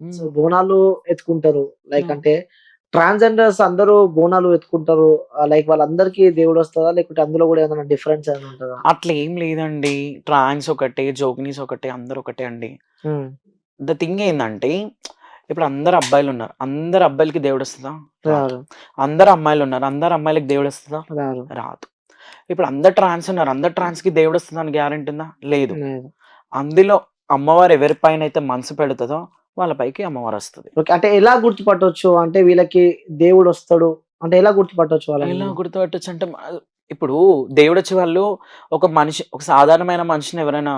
So, హ్మ్. Bonalu ఎత్తుకుంటారు. Like హ్మ్. అంటే ట్రాన్స్‌జెండర్స్ అందరూ బోనాలు ఎత్తుకుంటారు. లైక్ వాళ్ళందరికీ దేవుడొస్తదా? లేకుంటే అందులో గూడా ఏదైనా డిఫరెన్స్ ఏమైనా ఉంటదా? అట్లేం లేదండి. ట్రాన్స్ ఒకటే, జోగినీస్ ఒకటే, అందరూ ఒకటే అండి. హ్మ్. ద థింగ్ ఏందంటే, ఇప్పుడు అందరు అబ్బాయిలున్నారు. అందరు అబ్బాయిలకి దేవుడొస్తదా? రాదు. రారు. అందరు అమ్మాయిలున్నారు. అందరు అమ్మాయిలకి దేవుడొస్తదా? రారు. రాదు. ఇప్పుడు అందరు ట్రాన్స్ ఉన్నారు. అందరు ట్రాన్స్‌కి దేవుడొస్తదని గ్యారంటీ ఉందా? లేదు. లేదు. అందులో అమ్మవారు ఎవరి పైనైతే మనసు పెడతదో వాళ్ళ పైకి అమ్మవారొస్తది. ఓకే. అంటే ఎలా గుర్తుపట్టొచ్చు? అంటే వీళ్ళకి దేవుడొస్తడు. అంటే ఎలా గుర్తుపట్టొచ్చు వాళ్ళని ఎలా మనం? గుర్తుపట్టొచ్చంటే ఇప్పుడు దేవుడొచ్చి వాళ్ళు ఒక మనిషి ఒక సాధారణమైన మనిషిని ఎవరైనా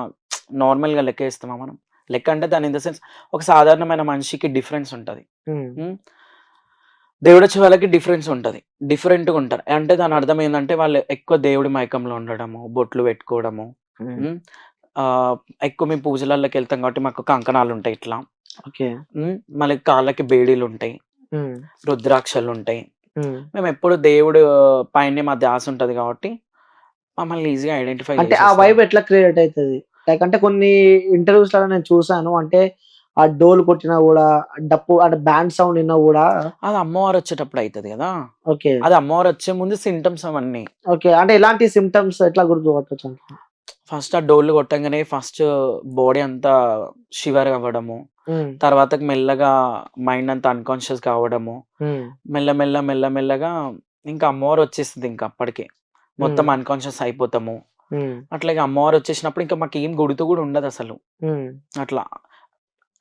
నార్మల్‌గా లెక్కేస్తామా మనం? లెక్క అంటే దాని ఇన్ ద సెన్స్ ఒక సాధారణమైన మనిషికి డిఫరెన్స్ ఉంటది. హ్మ్. హ్మ్. దేవుడొచ్చే వాళ్ళకి డిఫరెన్స్ ఉంటది. డిఫరెంట్‌గా ఉంటారు. అంటే దాని అర్థం ఏందంటే వాళ్ళు ఎక్కువ దేవుడి మైకంలో ఉండడము, బొట్లు పెట్టుకోవడము. హ్మ్. హ్మ్. ఆహ్, ఎక్కువ మేము పూజలల్లకెళ్తాం కాబట్టి మాకు కంకణాలుంటాయి ఇట్లా. ఓకే. మళ్ళీ కాళ్ళకి బేడీలుంటాయి. హ్మ్. రుద్రాక్షలుంటాయి. హ్మ్. మేమెప్పుడు దేవుడు పైనే మా ధ్యాసుంటది గాబట్టి, మమ్మల్ని ఈజీగా ఐడెంటిఫై అంటే ఆ జేసేస్తారు. వైబ్ ఎట్లా క్రియేట్ అయితది? లైక్ అంటే కొన్ని ఇంటర్వ్యూస్‌లలో నేను చూసాను. అంటే ఆ డోలు కొట్టినా గూడా, డప్పు అంటే బ్యాండ్ సౌండ్ ఇన్నా గూడా అది అమ్మవారొచ్చేటప్పుడు అయితది గదా! ఓకే. అది అమ్మవారొచ్చే ముందు సింప్టమ్స్ అవన్నీ. ఓకే. అంటే ఎలాంటి సింప్టమ్స్ ఎట్లా గుర్తుపట్టొచ్చంటారు? ఫస్ట్ ఆ డోలు కొట్టంగానే ఫస్ట్ బాడీ అంతా షివర్ అవ్వడము. హ్మ్. తర్వాతకి మెల్లగా మైండ్ అంతా అన్‌కాన్షియస్ కావడము. హ్మ్. మెల్లగా ఇంకా అమ్మవారొచ్చేస్తదింక అప్పటికే. మొత్తం హ్మ్. అన్‌కాన్షియస్ అయిపోతాము. హ్మ్. అట్లాగే అమ్మవారొచ్చేసినప్పుడు ఇంక మాకేం గుర్తు గూడా ఉండదసలు. హ్మ్. అట్లా.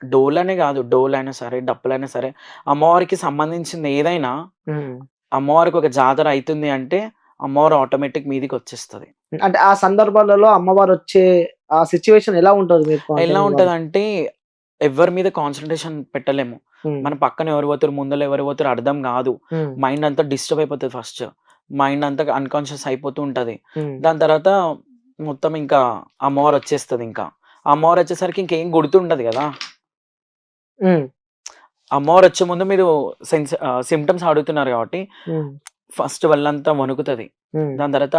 డోలనే గాదు. డోలైనా సరే, డప్పులైనా సరే, అమ్మవారికి సంబంధించింది ఏదైనా హ్మ్. అమ్మవారికి ఒక జాతర అయితుంది అంటే, అమ్మవారు ఆటోమేటిక్ మీదికొచ్చేస్తది. అంటే ఆ సందర్భాలలో అమ్మవారొచ్చే ఆ సిట్యుయేషన్ ఎలా ఉంటది మీకు? అంటే ఎలా మీ వరకు? ఉంటదంటే, ఎవ్వరి మీద కాన్సంట్రేషన్ పెట్టలేము. హ్మ్. మన పక్కన ఎవరు పోతుర్రు, ముందల ఎవరు పోతుర్రు అర్థం గాదు. హ్మ్. మైండ్ అంతా డిస్టర్బ్ అయిపోతది ఫస్ట్. మైండ్ అంతా అన్‌కాన్షియస్ అయిపోతూ ఉంటది. హ్మ్. దాని తర్వాత మొత్తం ఇంకా అమ్మవారొచ్చేస్తదింకా. అమ్మవారొచ్చేసరికి ఇంకేం గుర్తుండదు గదా! హ్మ్. అమ్మవారొచ్చే ముందు మీరు సింప్టమ్స్ అడుగుతున్నారు గాబట్టి, హ్మ్. ఫస్ట్ ఒళ్ళంతా వణుకుతది. హ్మ్. దాని తర్వాత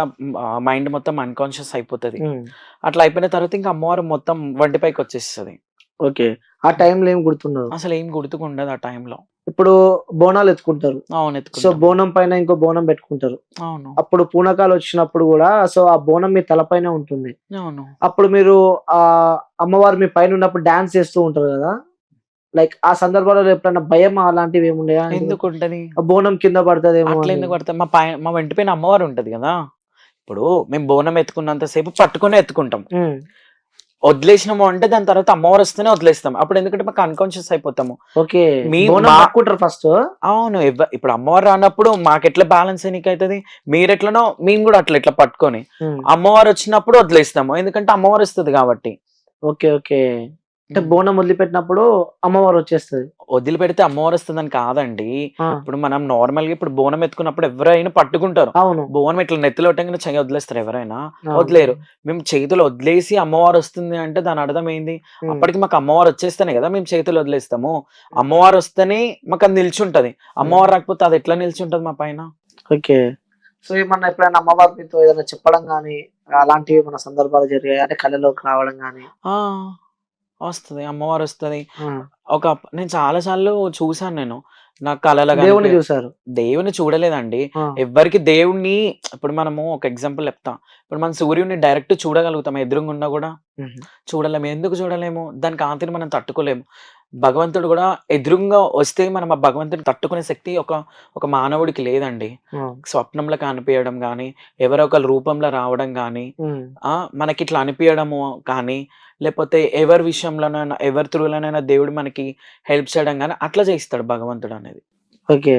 మైండ్ మొత్తం అన్‌కాన్షియస్ అయిపోతది. హ్మ్. అట్లా అయిపోయిన తర్వాత ఇంక అమ్మవారు మొత్తం వంటి పైకొచ్చేస్తది. ఓకే. ఆ టైంలో ఏం గుర్తుండదు. అసలేం గుర్తుకుండదు ఆ టైంలో. ఇప్పుడు బోనాలెత్తుకుంటారు. అవును. సో, ఎత్తుకుంటాం. బోనం పైన ఇంకో బోనం బెట్టుకుంటారు. అవును. అప్పుడు పూనకాలొచ్చినప్పుడు గూడా సో, ఆ బోనం మీ తలపైనే ఉంటుంది. అవును. అప్పుడు మీరు అమ్మవారు మీ పైనున్నప్పుడు డాన్స్ చేస్తూ ఉంటారు గదా! లైక్ ఆ సందర్భాలలో ఎప్పుడన్నా భయం అలాంటివేముండయా? ఎందుకంటే ఎందుకుంటది? ఆ బోనం కింద పడతదేమో అని. అట్లెందుకు పడతాం? మా వెంటి పైన అమ్మవారుంటది గదా! ఇప్పుడు మేము బోనం ఎత్తుకున్నంత సేపు పట్టుకొనే ఎత్తుకుంటాం. హ్మ్. వదిలేసినాము అంటే దాని తర్వాత అమ్మవారొస్తేనే వదిలేస్తాం. అప్పుడెందుకంటే మాకు అన్‌కాన్షియస్ అయిపోతాము. ఓకే. మీ బోనం మా పట్టుకుంటారు ఫస్టు. అవును. ఇప్పుడు అమ్మవారు రానప్పుడు మాకెట్లా బ్యాలెన్స్ చేయనీకైతది? మీరెట్లనో మేము గూడా అట్లా ఇట్లా పట్టుకొని. హ్మ్. అమ్మవారొచ్చినప్పుడు వదిలేస్తాము. ఎందుకంటే అమ్మవారొస్తది గాబట్టి. ఓకే. ఓకే. అంటే హ్మ్. బోనం వదిలిపెట్టినప్పుడు అమ్మవారొచ్చేస్తది. వదిలిపెడితే అమ్మవారొస్తదని కాదండి. ఆ! ఇప్పుడు మనం నార్మల్‌గా ఇప్పుడు బోనం ఎత్తుకున్నప్పుడు ఎవరైనా పట్టుకుంటారు. అవును. బోనం ఇట్లా నెత్తిలో పెట్టంగానే చెయ్యి వదిలేస్తారా ఎవరైనా? వదిలేయరు. అవును. మేము చేతులో వదిలేసి అమ్మవారొస్తుంది అంటే దాని అర్థం ఏంది? హ్మ్. అప్పటికి మాకు అమ్మవారొచ్చేస్తేనే గదా! మేము చేతులో వదిలేస్తాము. అమ్మవారొస్తేనే మాకది నిల్చుంటది. హ్మ్. అమ్మవారు రాకపోతే అదెట్లా నిల్చుంటది మా పైన? ఓకే. సో, ఏమన్నా ఎప్పుడైనా అమ్మవారు మీతో ఏదైనా చెప్పడం గాని, అలాంటివేమన్నా సందర్భాలు జరిగాయా? అంటే కళలోకి రావడం గాని? ఆ! వస్తది. అమ్మవారొస్తది. ఆ! నేను చాలా సార్లు చూసాను నేను. నా కలలో దేవుడిని గనిపి జూసారు. దేవుడిని చూడలేదండి. ఆ! ఎవ్వరికి దేవుడిని ఇప్పుడు మనము ఒక ఎగ్జాంపుల్ చెప్తా. ఇప్పుడు మనం సూర్యుడిని డైరెక్ట్ చూడగలుగుతామా ఎదురుగుండా గూడా? హుహు. చూడలేము. ఎందుకు చూడలేము? దాని కాంతిని మనం తట్టుకోలేము. భగవంతుడు గూడా ఎదురుంగా వస్తే మనం ఆ భగవంతుడిని తట్టుకునే శక్తి ఒక మానవుడికి లేదండి. ఆ! స్వప్నంలో కనిపియడం గానీ, ఎవరో ఒకళ్ళ రూపంలో రావడం గానీ, హ్మ్. మనకిట్లా అనిపియడము కానీ, లేపోతే ఎవరి విషయంలోనైనా, ఎవరి త్రూలోనైనా దేవుడు మనకి హెల్ప్ చేయడం గానీ, అట్లా చేయిస్తాడు భగవంతుడనేది. ఓకే.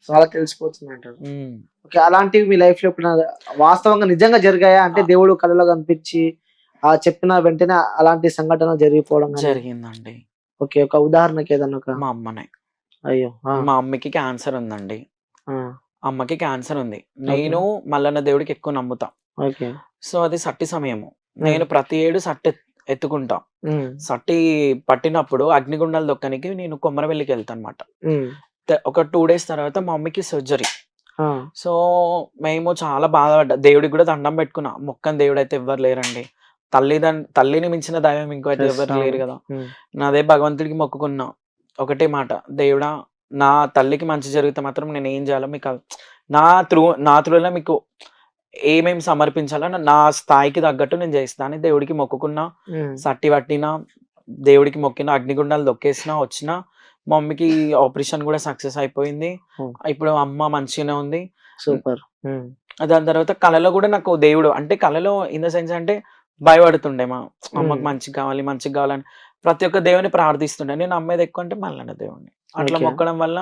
సో, అలా తెలిసిపోతుందంటారు. హ్మ్. ఓకే. అలాంటివి మీ లైఫ్‌లో ఎప్పుడైనా వాస్తవంగా నిజంగా జరిగాయా? అంటే ఆ! దేవుడు కలలో కనిపిచ్చి చెప్పిన వెంటనే అలాంటి సంఘటన జరిగిపోవడం గాని. జరిగిందండి. ఓకే. ఒక ఉదాహరణకి ఏదన్నా ఒక మా అమ్మనే. అయ్యో! ఆ! మా అమ్మకి క్యాన్సర్ ఉందండి. ఆ! అమ్మకి క్యాన్సర్ ఉంది. ఓకే. నేను మల్లన్న దేవుడికి ఎక్కువ నమ్ముతా. ఓకే. సో, అది సట్టి సమయము. హ్మ్. నేను ప్రతి ఏడు ఎత్తుకుంటా. హ్మ్. సట్టి పట్టినప్పుడు అగ్నిగుండాలు దొక్కనికి నేను కొమరవెల్లికెళ్తానన్నమాట. హ్మ్. ఒక 2 డేస్ తర్వాత మా మమ్మీకి సర్జరీ. ఆ! సో, మేము చాలా బాధపడ్డా. దేవుడికి గూడా దండం బెట్టుకున్నా. మొక్కని దేవుడైతే ఎవ్వరు లేరండి. తల్లిని మించిన దైవం ఇంకో అయితే యెస్. ఎవ్వరు లేరు అవును. గదా! హ్మ్. అదే భగవంతుడికి మొక్కుకున్నా. ఒకటే మాట. దేవుడా! నా తల్లికి మంచి జరిగితే మాత్రం నేనేం జేయాలో మీకు నా త్రూలో మీకు ఏమేమి సమర్పించాలో నా స్థాయికి తగ్గట్టు నేను జేస్తా అని దేవుడికి మొక్కుకున్నా. హ్మ్. సట్టి పట్టినా, దేవుడికి మొక్కిన, అగ్నిగుండాలు దొక్కేసినా, వచ్చినా. మా మమ్మీకి ఆపరేషన్ గూడా సక్సెస్ అయిపోయింది. హ్మ్. ఇప్పుడు అమ్మ మంచిగానే ఉంది. సూపర్. హ్మ్. దాని తర్వాత కలలో గూడా నాకు దేవుడు అంటే కలలో ఇన్ ద సెన్స్ అంటే భయపడుతుండే హ్మ్. అమ్మకి మంచిగా గావాలి, మంచిగా గావాలని ప్రతి ఒక్క దేవుడిని ప్రార్థిస్తుండే. నేను నమ్మేది ఎక్కువంటే మల్లన్న దేవుడిని. అట్లా ఓకే. మొక్కడం వల్ల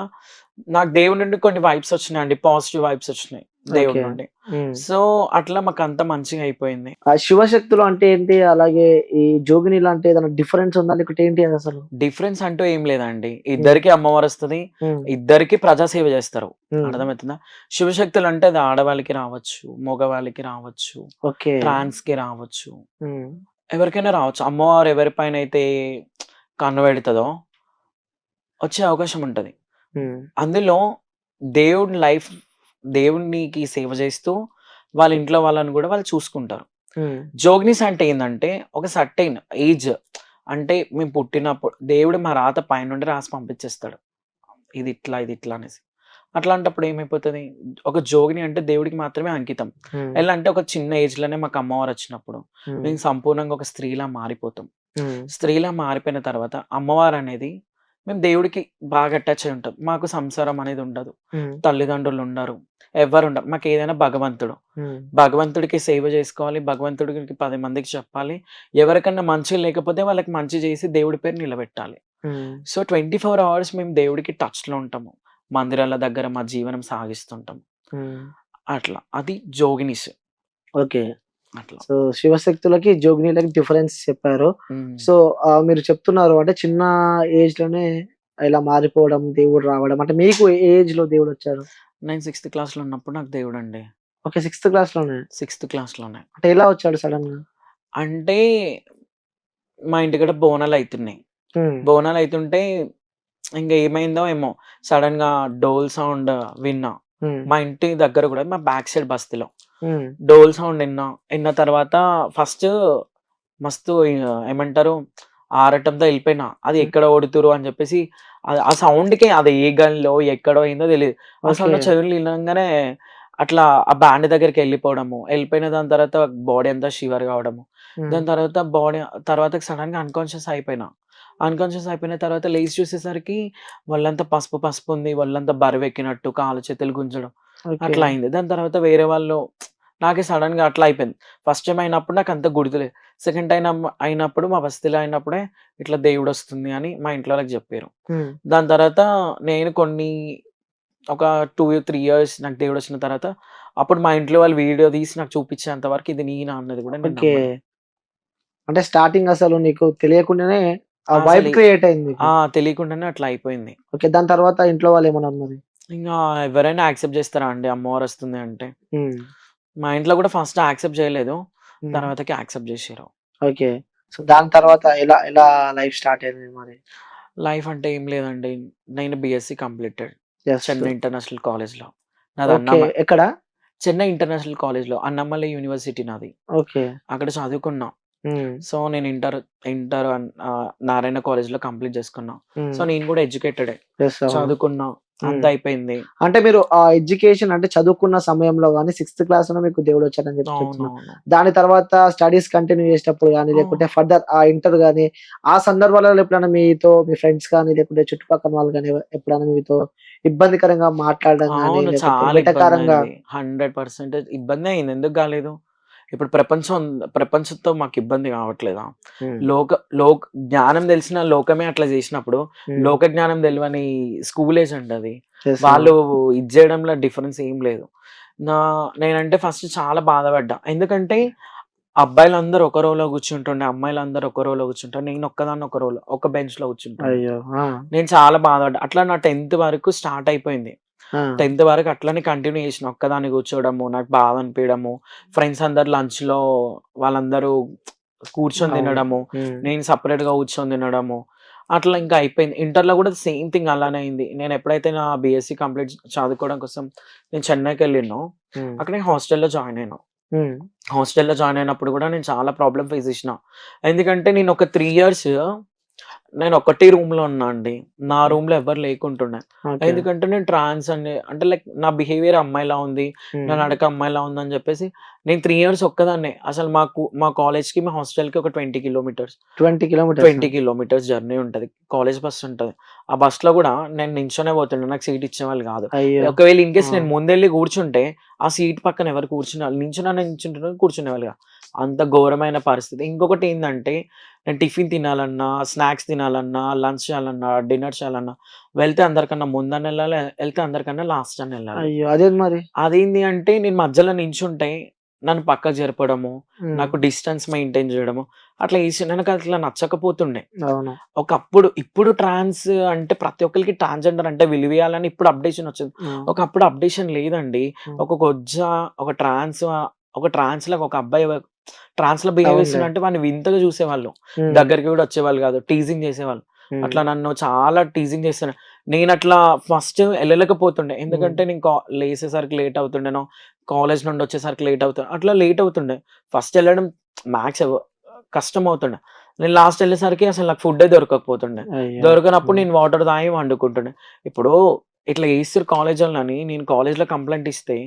నాకు దేవుడి నుండి కొన్ని వైబ్స్ వచ్చినాయండి. పాజిటివ్ వైబ్స్ వచ్చినాయి దేవుడి ఓకే. నుండి. హ్మ్. సో, అట్లా మాకంతా మంచిగా అయిపోయింది. ఆ శివశక్తులు అంటే ఏంటి? అలాగే ఈ జోగినీలు అంటే ఏదైనా డిఫరెన్స్ ఉందా? లేకపోతే ఏంటి అదసలు? డిఫరెన్స్ అంటూ ఏం లేదండి. హ్మ్. ఇద్దరికీ అమ్మవారొస్తది. హ్మ్. ఇద్దరికీ ప్రజాసేవ జేస్తారు. హ్మ్. అర్థమవుతుందా? శివశక్తులంటే అది ఆడవాళ్ళకి రావచ్చు, మగవాళ్ళకి రావచ్చు, ఓకే. ట్రాన్స్‌కి రావచ్చు. హ్మ్. ఎవరికైనా రావచ్చు. అమ్మవారు ఎవరిపైనైతే కన్ను పెడతదో వచ్చే అవకాశం ఉంటది. హ్మ్. అందులో దేవుడి లైఫ్ దేవునికి సేవ జేస్తూ వాళ్ళ ఇంట్లో వాళ్ళని గూడా వాళ్ళు చూసుకుంటారు. హ్మ్. జోగ్నీస్ అంటే ఏందంటే ఒక సర్టెయిన్ ఏజ్ అంటే మేము పుట్టినప్పుడు దేవుడు మా రాత పైనుండి రాసి పంపించేస్తాడు. ఇది ఇట్లా అనేసి. అట్లాంటప్పుడు ఏమైపోతది? ఒక జోగిని అంటే దేవుడికి మాత్రమే అంకితం. హ్మ్. ఎలా అంటే ఒక చిన్న ఏజ్‌లోనే మాకు అమ్మవారొచ్చినప్పుడు హ్మ్. మేము సంపూర్ణంగా ఒక స్త్రీలా మారిపోతాం. హ్మ్. స్త్రీలా మారిపోయిన తర్వాత అమ్మవారనేది మేము దేవుడికి బాగా అటాచ్ అయి ఉంటాం. మాకు సంసారం అనేది ఉండదు. హ్మ్. తల్లిదండ్రులుండరు. ఎవ్వరుండరు. మాకేదైనా భగవంతుడు. హ్మ్. భగవంతుడికి సేవ జేసుకోవాలి. భగవంతుడికి 10 మందికి చెప్పాలి. ఎవరికన్నా మంచి లేకపోతే వాళ్ళకి మంచి జేసి దేవుడి పేరు నిలబెట్టాలి. హ్మ్. సో, 24 అవర్స్ మేము దేవుడికి టచ్‌లో ఉంటాము. మందిరాల దగ్గర మా జీవనం సాగిస్తుంటాం. హ్మ్. అట్లా. అది జోగినీస్. ఓకే. అట్లా. సో, శివశక్తులకి, జోగినీలకి డిఫరెన్స్ చెప్పారు. హ్మ్. సో, మీరు చెప్తున్నారు అంటే చిన్న ఏజ్‌లోనే ఇలా మారిపోవడం, దేవుడు రావడం అంటే మీకు ఏ ఏజ్‌లో దేవుడొచ్చారు? నేను సిక్స్త్ క్లాస్‌లో ఉన్నప్పుడు నాకు దేవుడండి. ఓకే. సిక్స్త్ క్లాస్‌లోనే. సిక్స్త్ క్లాస్‌లోనే. అంటే ఎలా వచ్చాడు సడెన్‌గా? అంటే మా ఇంటికాడ బోనాలయితున్నాయి. హ్మ్. బోనాలయితుంటే ఇంగ ఏమైందో ఏమో సడెన్‌గా డోల్ సౌండ్ విన్నా. హ్మ్. మా ఇంటి దగ్గర గూడా మా బ్యాక్ సైడ్ బస్తీలో. హ్మ్. డోల్ సౌండ్ ఇన్నా. ఇన్న తర్వాత ఫస్ట్ మస్తు ఏమంటారు ఆరాటంతో ఎళ్ళిపోయినా. అది హ్మ్. ఎక్కడ కొడుతుర్రు అని జెప్పేసి ఆ సౌండ్‌కే అది ఏ గన్‌లో ఎక్కడో అయిందో తెలీదు. ఆ ఓకే. సౌండ్ చెవుల్లో ఇనంగానే అట్లా ఆ బ్యాండ్ దగ్గరికెళ్ళిపోవడము. ఎళ్ళిపోయిన దాని తర్వాత బాడీ అంతా షివర్ కావడము. హ్మ్. దాని తర్వాత తర్వాత సడెన్‌గా అన్‌కాన్షియస్ అయిపోయినా. అన్‌కాన్షియస్ అయిపోయిన తర్వాత లేసి చూసేసరికి ఒళ్ళంతా పసుపు పసుపు ఉంది. ఒళ్ళంతా బరువెక్కినట్టు కాళ్ళు చేతులు గుంజడం ఓకే. అట్లా అయింది. దాని తర్వాత వేరే వాళ్ళు నాకే సడెన్‌గా అట్లా అయిపోయింది. ఫస్ట్ టైమ్ అయినప్పుడు నాకంత గుర్తులేదు. సెకండ్ టైమ్ అయినప్పుడు మా బస్తీలో అయినప్పుడే ఇట్లా దేవుడొస్తుంది అని మా ఇంట్లో వాళ్ళకి జెప్పారు. హ్మ్. దాని తర్వాత నేను ఒక 2, 3 ఇయర్స్ నాకు దేవుడొచ్చిన తర్వాత అప్పుడు మా ఇంట్లో వాళ్ళు వీడియో తీసి నాకు చూపించేంత వరకు ఇది నేనా అన్నది గూడా నేను ఓకే. నమ్మలే. అంటే స్టార్టింగ్ అసలు నీకు తెలియకుండానే ఆ వైబ్ అసలు క్రియేట్ అయింది మీకు. తెలియకుండానే అట్లా అయిపోయింది. ఓకే. దాని తర్వాత ఇంట్లో వాళ్ళేమన్నారు మరి? ఇంగా ఎవరైనా యాక్సెప్ట్ జేస్తారా అండి అమ్మవారొస్తుంది అంటే? హ్మ్. మా ఇంట్లో గూడా ఫస్ట్ యాక్సెప్ట్ జేయలేదు. హ్మ్. తర్వాతకి యాక్సెప్ట్ జేషిర్రు. ఓకే. సో, దాని తర్వాత ఎలా ఎలా లైఫ్ స్టార్ట్ అయింది మరి? లైఫ్ అంటే ఏం లేదండి. నేను BSc completed. Yes. Chennai international కాలేజ్‌లో. నాది ఓకే. ఎక్కడ? చెన్నై ఇంటర్నేషనల్ కాలేజ్‌లో అన్నామలై యూనివర్సిటీ నాది. ఓకే. అక్కడ చదువుకున్నా. హ్మ్. సో, నేను ఇంటర్ నారాయణ కాలేజ్‌లో కంప్లీట్ చేసుకున్నా. సో, హ్మ్. నేను కూడా ఎడ్యుకేటెడే. యెస్. అవును. చదువుకున్నా. హ్మ్. అంతా అయిపోయింది. అంటే మీరు ఆ ఎడ్యుకేషన్ అంటే చదువుకున్న సమయంలో గాని, సిక్స్త్ క్లాస్‌లోనే మీకు దేవుడొచ్చాడని చెప్పి చెప్తున్నారు. అవునవును. దాని తర్వాత స్టడీస్ కంటిన్యూ చేసేటప్పుడు గాని, ఆ! లేకుంటే ఫర్దర్ ఇంటర్ గాని, ఆ సందర్భాలలో ఎప్పుడైనా మీ ఫ్రెండ్స్ కానీ, లేకుంటే చుట్టుపక్కల వాళ్ళు గాని ఎప్పుడైనా మీతో ఇబ్బందికరంగా మాట్లాడడం గాని, అవును. లేకుంటే చాలా వెటకారంగా ఇబ్బందయింది. 100% ఇబ్బందే అయింది. ఎందుకు గాలేదు? ఇప్పుడు ప్రపంచంతో మాకు ఇబ్బంది కావట్లేదా? హ్మ్. లోక లోక్ జ్ఞానం తెలిసిన లోకమే అట్లా చేసినప్పుడు, హ్మ్. లోక జ్ఞానం తెలవని స్కూల్ ఏజ్ అండి అది. యెస్. అవును. వాళ్ళు ఇది జేయడంలో డిఫరెన్స్ ఏం లేదు. నా నేనంటే ఫస్ట్ చాలా బాధపడ్డా. ఎందుకంటే అబ్బాయిలందరూ ఒక రోలో కూర్చుంటుండే, అమ్మాయిలందరూ ఒక రోలో కూర్చుంటారు. నేనొక్కదాన్ని ఒక రోలో, ఒక బెంచ్‌లో కూర్చుంటుండే. అయ్యో! ఆ! నేను చాలా బాధపడ్డా. అట్లా నా 10థ్ వరకు స్టార్ట్ అయిపోయింది. ఆ! 10థ్ వరకు అట్లనే కంటిన్యూ చేసిన. ఒక్కదాన్ని కూర్చోవడము, నాకు బాధ అనిపియడము, ఫ్రెండ్స్ అందరూ లంచ్‌లో వాళ్ళందరూ కూర్చొని అవును. తినడము, హ్మ్. నేను సెపరేట్‌గా కూర్చొని తినడము. అట్లా ఇంకా అయిపోయింది. ఇంటర్‌లో కూడా సేమ్ థింగ్ అలానే అయింది. నేను ఎప్పుడైతే నా బీఎస్సీ కంప్లీట్ చదువుకోవడం కోసం నేను చెన్నైకెళ్ళినో, హ్మ్. అక్కడ నేను హాస్టల్‌లో జాయిన్ అయినా. హ్మ్. హాస్టల్‌లో జాయిన్ అయినప్పుడు కూడా నేను చాలా ప్రాబ్లమ్ ఫేస్ చేసిన. ఎందుకంటే నేను ఒక 3 ఇయర్స్ నేను ఒకటే రూమ్ లో ఉన్నా అండి. నా హ్మ్. రూమ్ లో ఎవరు లేకుంటుండే. ఓకే. ఎందుకంటే నేను ట్రాన్స్ అని అంటే లైక్ నా బిహేవియర్ అమ్మాయిలా ఉంది. నా హ్మ్. నడక అమ్మాయిలా ఉందని చెప్పేసి నేను 3 ఇయర్స్ ఒక్కదాన్నే. అసలు మా కాలేజ్‌కి, మా హాస్టల్‌కి ఒక 20 కిలోమీటర్స్. 20 కిలోమీటర్స్. 20 కిలోమీటర్స్ జర్నీ ఉంటది. కాలేజ్ బస్ ఉంటది. ఆ బస్‌లో గూడా నేను నించొనే పోతుండే. నాకు సీట్ ఇచ్చేవాళ్ళు గాదు. అయ్యో! ఒకవేళ ఇన్‌కేస్ ఆ! నేను ముందెళ్లి కూర్చుంటే, ఆ సీట్ పక్కన ఎవరు నించుంటున్నారు కూర్చునేవాళ్ళు గాదు. అంత ఘోరమైన పరిస్థితి. ఇంకొకటేందంటే, నేను టిఫిన్ తినాలన్నా, స్నాక్స్ తినాలన్నా, లంచ్ చేయాలన్నా, డిన్నర్ చేయాలన్నా, వెళ్తే అందరికన్నా ముందనెళ్ళాలి, ఎళ్తే అందరికన్నా లాస్టనెళ్ళాలి. అయ్యో! అదేంది మరి? అదేంది అంటే, నేను మధ్యలో నించుంటే, నన్ను పక్కకు జరపడము, హ్మ్. నాకు డిస్టెన్స్ మెయింటైన్ జేయడము, అట్లా నాకట్లా నచ్చకపోతుండే. అవును. ఇప్పుడు ట్రాన్స్ అంటే ప్రతి ఒక్కళ్ళకి ట్రాన్స్‌జెండర్ అంటే విలువియ్యాలని ఇప్పుడు అప్డేషన్ వచ్చింది. హ్మ్. ఒకప్పుడు అప్డేషన్ లేదండి. హ్మ్. ఒక గొజ్జ, ఒక ట్రాన్స్‌లాగా ఒక అబ్బాయి ట్రాన్స్‌లో బిహేవ్ అవునులే. చేస్తుండంటే వాడిని వింతగా చూసేవాళ్ళు. హ్మ్. దగ్గరికి గూడా వచ్చేవాళ్ళు గాదు. టీజింగ్ చేసేవాళ్ళు. హ్మ్. అట్లా నన్ను చాలా టీజింగ్ చేస్తుండే. నేనట్లా ఫస్ట్ ఎళ్ళలేకపోతుండే. హ్మ్. ఎందుకంటే నేను లేసేసరికి లేట్ అవుతుండేనో, కాలేజ్ నుండి వచ్చేసరికి లేట్ అట్లా లేట్ అవుతుండే. ఫస్ట్ ఎళ్ళడం మ్యాథ్స్ కష్టమవుతుండే. నేను లాస్ట్ ఎళ్ళేసరికి అసలు నాకు ఫుడ్డే దొరకకపోతుండే. అయ్యో! దొరకనప్పుడు హ్మ్. నేను వాటర్ తాగి వండుకుంటుండే. ఇప్పుడు ఇట్లా చేస్తుర్రు కాలేజోళ్ళని నేను కాలేజ్‌లో కంప్లెయింట్ ఇస్తే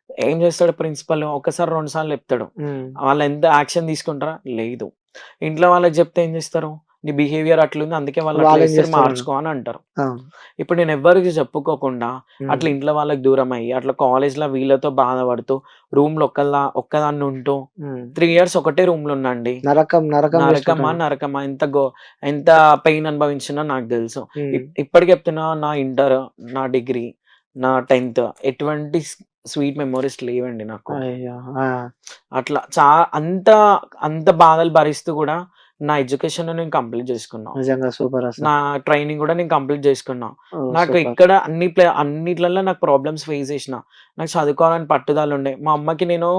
ఏం చేస్తాడు ప్రిన్సిపల్ ఒక్కసారి, 2 సార్లు చెప్తాడు. హ్మ్. వాళ్ళెంత యాక్షన్ తీసుకుంటారా? లేదు. ఇంట్లో వాళ్ళకి చెప్తే ఏం చేస్తారు? నీ బిహేవియర్ అట్లుంది. అందుకే వాళ్ళు అట్లా వాళ్ళేం చేస్తుర్రు జేస్తారని. మార్చుకో అని అంటారు. అవును. ఇప్పుడు నేను ఎవ్వరికీ చెప్పుకోకుండా హ్మ్. అట్లా ఇంట్లో వాళ్ళకి దూరమయ్యి, అట్లా కాలేజ్‌లో వీళ్ళతో బాధపడుతూ, రూమ్‌లో ఒక్కదాన్ని ఉంటూ హ్మ్. 3 ఇయర్స్ ఒకటే రూమ్‌లో ఉన్నా అండి. నరకం, నరకం నరకమా, జేస్తుంటాను. నరకమా ఎంత పెయిన్ అనుభవించినో నాకు తెలుసు. హ్మ్. ఇప్పటికి చెప్తున్నా నా ఇంటర్, నా డిగ్రీ, నా 10థ్ ఎటువంటి స్వీట్ మెమోరీస్ లేవండి నాకు. అయ్యో! ఆ! అట్లా అంత అంత బాధలు భరిస్తూ గూడా నా ఎడ్యుకేషన్ నేను కంప్లీట్ చేసుకున్నా. నిజంగా సూపరసలు. నా ట్రైనింగ్ గూడా నేను కంప్లీట్ జేసుకున్నా. ఓహ్! నాకు సూపర్. ఇక్కడ అన్నిట్లల్లో నాకు ప్రాబ్లమ్స్ ఫేస్ జేసినా. నాకు చదువుకోవాలని పట్టుదలుండే. మా అమ్మకి నేను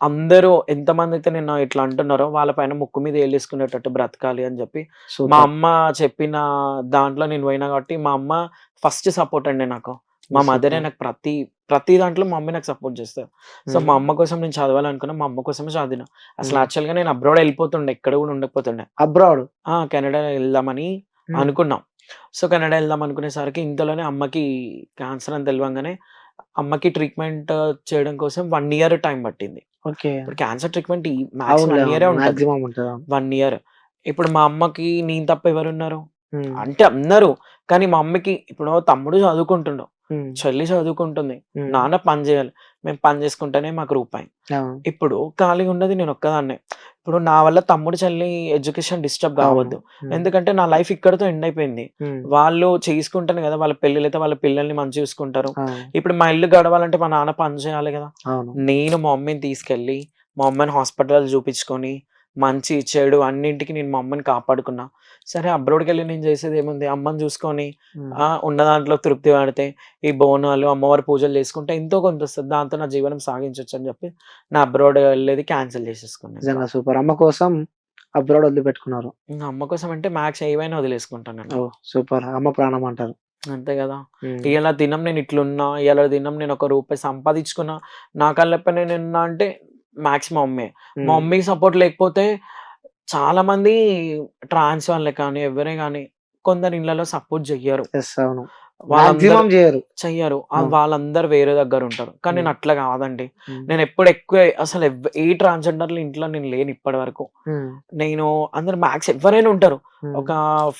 అందరూ ఎంతమందైతే నిన్న ఇట్లా అంటున్నారో వాళ్ళ పైన ముక్కు మీద ఏలేసుకునేటట్టు బ్రతకాలి అని జెప్పి, మా సూపర్. అమ్మ చెప్పిన దాంట్లో నేను పోయినా గాబట్టి, మా అమ్మ ఫస్ట్ సపోర్ట్ అండి నాకు. మా మదరే సూపర్. నాకు ప్రతి దాంట్లో మా మమ్మీ నాకు సపోర్ట్ జేస్తది. సో, హ్మ్. మా అమ్మ కోసం నేను చదవాలనుకున్నా. మా అమ్మ కోసమే చదివినా. అసలు హ్మ్. యాక్చువల్‌గా నేను అబ్రాడ్ ఎళ్ళిపోతుండే. ఇక్కడ గూడా ఉండకపోతుండే. అబ్రాడ్. కెనడా ఎళ్దామని హ్మ్. అనుకున్నాం. సో, కెనడా ఎళ్దాం అనుకునేసరికి ఇంతలోనే అమ్మకి క్యాన్సర్ అని తెలవంగానే అమ్మకి ట్రీట్‌మెంట్ చేయడం కోసం 1 ఇయర్ టైం పట్టింది. ఓకే. ఇప్పుడు క్యాన్సర్ ట్రీట్‌మెంట్ మాక్స్ అవునులే. 1 అవును. ఇయరే ఉంటది. మాక్సిమం ఉంటది. అవును. 1 ఇయర్. ఇప్పుడు మా అమ్మకి నేను తప్ప ఎవరున్నారు? హ్మ్. అంటే అందరూ. కానీ మా అమ్మకి ఇప్పుడు తమ్ముడు చదువుకుంటుండు. హ్మ్. చెల్లి చదువుకుంటుంది. హ్మ్. నాన్న పని జేయాలి. మేము పని జేసుకుంటేనే మాకు రూపాయి. అవును. ఇప్పుడు ఖాళీగా ఉన్నది నేనొక్కదాన్నే. ఇప్పుడు నా వల్ల తమ్ముడు, చెల్లి ఎడ్యుకేషన్ డిస్టర్బ్ అవును. గావద్దు. హ్మ్. ఎందుకంటే నా లైఫ్ ఇక్కడితో ఎండ్ అయిపోయింది. హ్మ్. వాళ్ళు చేసుకుంటేనే గదా! వాళ్ళ పెళ్ళిళ్ళైతే వాళ్ళ పిల్లల్ని మంచిగా చూసుకుంటారు. అవును. ఇప్పుడు మా ఇల్లు గడవాలంటే మా నాన్న పని చేయాలి గదా! అవును. నేను మా మమ్మీని తీసుకెళ్ళి, మా అమ్మని హాస్పిటల్ చూపించుకొని, మంచి, చెడు అన్నింటికి నేను మా అమ్మని కాపాడుకున్నా. సరే అబ్రాడ్‌కెళ్ళి నేను చేసేదేముంది? అమ్మని చూసుకొని హ్మ్. ఉన్న దాంట్లో తృప్తి పడితే, ఈ బోనాలు, అమ్మవారి పూజలు చేసుకుంటే ఎంతో కొంతొస్తది. దాంతో నా జీవనం సాగించొచ్చని చెప్పి, నా అబ్రాడ్ ఎళ్ళేది క్యాన్సెల్ చేసేసుకున్నా. నిజంగా సూపర్. అమ్మ కోసం అబ్రాడ్ వదిలిపెట్టుకున్నారు. ఇంగ అమ్మ కోసం అంటే మ్యాక్స్ ఏవైనా వదిలేసుకుంటా నేను. ఓహ్! సూపర్. అమ్మ ప్రాణం అంటారు. అంతే గదా! హ్మ్. ఇయాల దినం నేను ఇట్లున్నా, ఇయాల దినం నేను ఒక రూపాయి సంపాదించుకున్నా, నా కళ్ళపై నేనున్నా అంటే మ్యాక్స్ మా మమ్మే. మా హ్మ్. మమ్మీ సపోర్ట్ లేకపోతే చాలామంది ట్రాన్స్ వాళ్ళే కానీ, ఎవ్వరే గాని కొందరి ఇళ్లలో సపోర్ట్ జెయ్యరు. యెస్. అవును. వాళ్ళందరూ మాక్సిమం జేయరు. చెయ్యరు. అవును. వాళ్ళందరూ వేరే దగ్గరుంటారు. కానీ హ్మ్. నేనట్లా గాదండి. హ్మ్. నేనెప్పుడు ఎక్కువ అసలు ఏ ట్రాన్స్‌జెండర్‌లు ఇంట్లో నేను లేను ఇప్పటి వరకు. హ్మ్. నేను అందరూ మ్యాక్స్ ఎవ్వరైనా ఉంటారు. హ్మ్. ఒక